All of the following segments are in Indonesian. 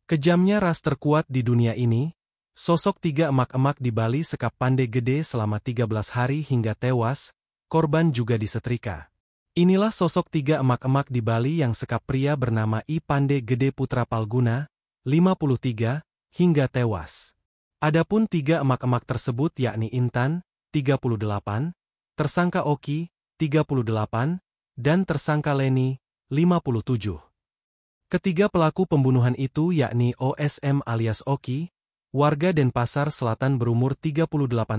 Kejamnya ras terkuat di dunia ini, sosok tiga emak-emak di Bali sekap Pandai Gede selama 13 hari hingga tewas, korban juga disetrika. Inilah sosok tiga emak-emak di Bali yang sekap pria bernama I Pandai Gede Putra Palguna, 53, hingga tewas. Adapun tiga emak-emak tersebut yakni Intan, 38, tersangka Oki, 38, dan tersangka Leni, 57. Ketiga pelaku pembunuhan itu yakni OSM alias Oki, warga Denpasar Selatan berumur 38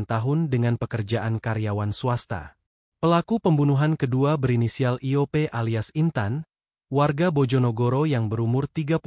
tahun dengan pekerjaan karyawan swasta. Pelaku pembunuhan kedua berinisial IOP alias Intan, warga Bojonegoro yang berumur 38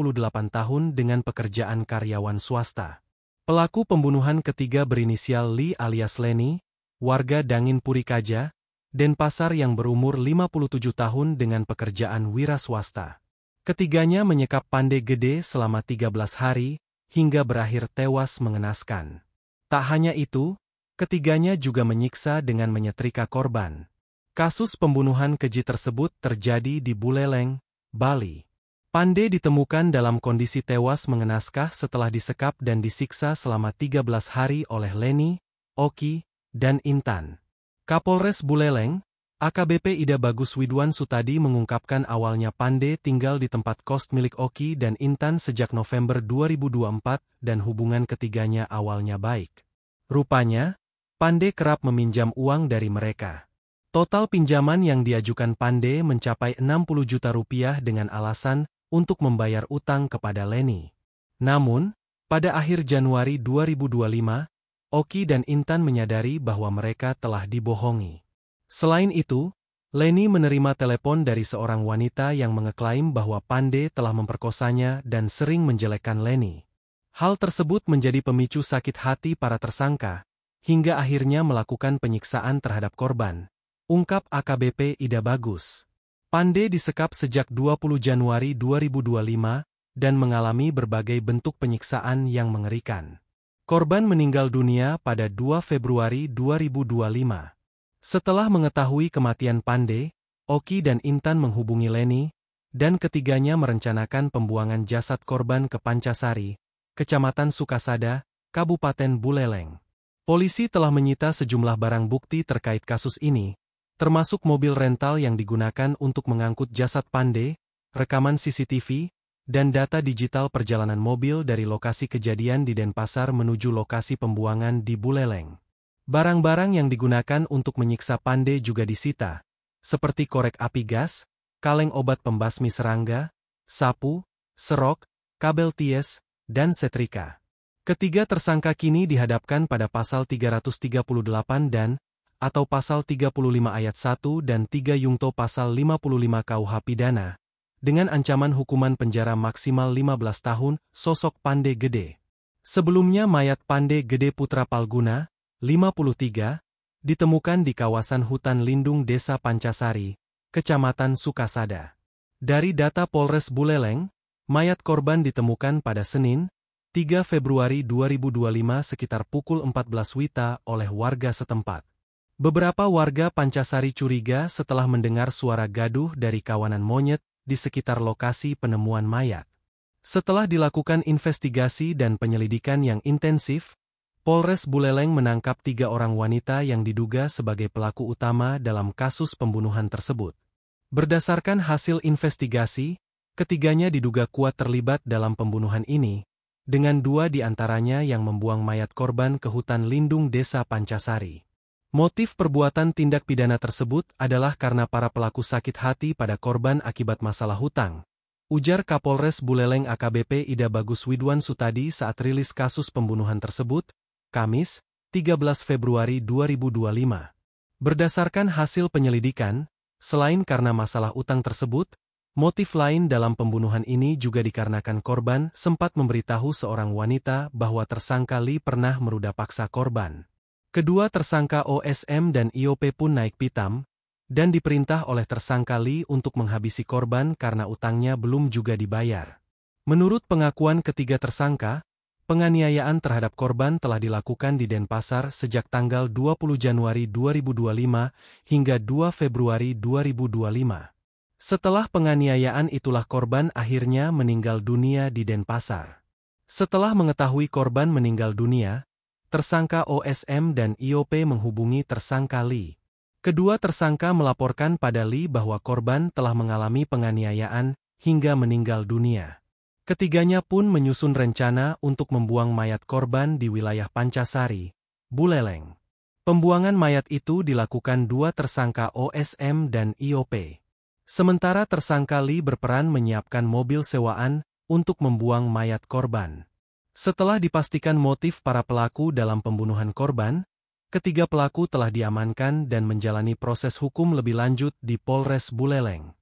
tahun dengan pekerjaan karyawan swasta. Pelaku pembunuhan ketiga berinisial Li alias Leni, warga Dangin Purikaja, Denpasar yang berumur 57 tahun dengan pekerjaan wira swasta. Ketiganya menyekap Pandai Gede selama 13 hari, hingga berakhir tewas mengenaskan. Tak hanya itu, ketiganya juga menyiksa dengan menyetrika korban. Kasus pembunuhan keji tersebut terjadi di Buleleng, Bali. Pandai ditemukan dalam kondisi tewas mengenaskan setelah disekap dan disiksa selama 13 hari oleh Leni, Oki, dan Intan. Kapolres Buleleng, AKBP Ida Bagus Widwan Sutadi mengungkapkan awalnya Pandai tinggal di tempat kos milik Oki dan Intan sejak November 2024 dan hubungan ketiganya awalnya baik. Rupanya, Pandai kerap meminjam uang dari mereka. Total pinjaman yang diajukan Pandai mencapai 60 juta rupiah dengan alasan untuk membayar utang kepada Leni. Namun, pada akhir Januari 2025, Oki dan Intan menyadari bahwa mereka telah dibohongi. Selain itu, Leni menerima telepon dari seorang wanita yang mengeklaim bahwa Pandai telah memperkosanya dan sering menjelekkan Leni. Hal tersebut menjadi pemicu sakit hati para tersangka, hingga akhirnya melakukan penyiksaan terhadap korban, ungkap AKBP Ida Bagus. Pandai disekap sejak 20 Januari 2025 dan mengalami berbagai bentuk penyiksaan yang mengerikan. Korban meninggal dunia pada 2 Februari 2025. Setelah mengetahui kematian Pandai, Oki dan Intan menghubungi Leni, dan ketiganya merencanakan pembuangan jasad korban ke Pancasari, Kecamatan Sukasada, Kabupaten Buleleng. Polisi telah menyita sejumlah barang bukti terkait kasus ini, termasuk mobil rental yang digunakan untuk mengangkut jasad Pandai, rekaman CCTV, dan data digital perjalanan mobil dari lokasi kejadian di Denpasar menuju lokasi pembuangan di Buleleng. Barang-barang yang digunakan untuk menyiksa Pandai juga disita, seperti korek api gas, kaleng obat pembasmi serangga, sapu, serok, kabel ties, dan setrika. Ketiga tersangka kini dihadapkan pada pasal 338 dan, atau pasal 35 ayat 1 dan 3 Yungto pasal 55 KUH Pidana, dengan ancaman hukuman penjara maksimal 15 tahun, sosok Pandai Gede. Sebelumnya mayat Pandai Gede Putra Palguna, 53, ditemukan di kawasan hutan lindung Desa Pancasari, Kecamatan Sukasada. Dari data Polres Buleleng, mayat korban ditemukan pada Senin, 3 Februari 2025 sekitar pukul 14 WITA oleh warga setempat. Beberapa warga Pancasari curiga setelah mendengar suara gaduh dari kawanan monyet di sekitar lokasi penemuan mayat. Setelah dilakukan investigasi dan penyelidikan yang intensif, Polres Buleleng menangkap 3 orang wanita yang diduga sebagai pelaku utama dalam kasus pembunuhan tersebut. Berdasarkan hasil investigasi, ketiganya diduga kuat terlibat dalam pembunuhan ini, dengan 2 di antaranya yang membuang mayat korban ke hutan lindung Desa Pancasari. Motif perbuatan tindak pidana tersebut adalah karena para pelaku sakit hati pada korban akibat masalah hutang, ujar Kapolres Buleleng AKBP Ida Bagus Widwan Sutadi saat rilis kasus pembunuhan tersebut, Kamis, 13 Februari 2025. Berdasarkan hasil penyelidikan, selain karena masalah utang tersebut, motif lain dalam pembunuhan ini juga dikarenakan korban sempat memberitahu seorang wanita bahwa tersangka Li pernah meruda paksa korban. Kedua tersangka OSM dan IOP pun naik pitam, dan diperintah oleh tersangka Li untuk menghabisi korban karena utangnya belum juga dibayar. Menurut pengakuan ketiga tersangka, penganiayaan terhadap korban telah dilakukan di Denpasar sejak tanggal 20 Januari 2025 hingga 2 Februari 2025. Setelah penganiayaan itulah korban akhirnya meninggal dunia di Denpasar. Setelah mengetahui korban meninggal dunia, tersangka OSM dan IOP menghubungi tersangka Li. Kedua tersangka melaporkan pada Li bahwa korban telah mengalami penganiayaan hingga meninggal dunia. Ketiganya pun menyusun rencana untuk membuang mayat korban di wilayah Pancasari, Buleleng. Pembuangan mayat itu dilakukan dua tersangka OSM dan IOP. Sementara tersangka Li berperan menyiapkan mobil sewaan untuk membuang mayat korban. Setelah dipastikan motif para pelaku dalam pembunuhan korban, ketiga pelaku telah diamankan dan menjalani proses hukum lebih lanjut di Polres Buleleng.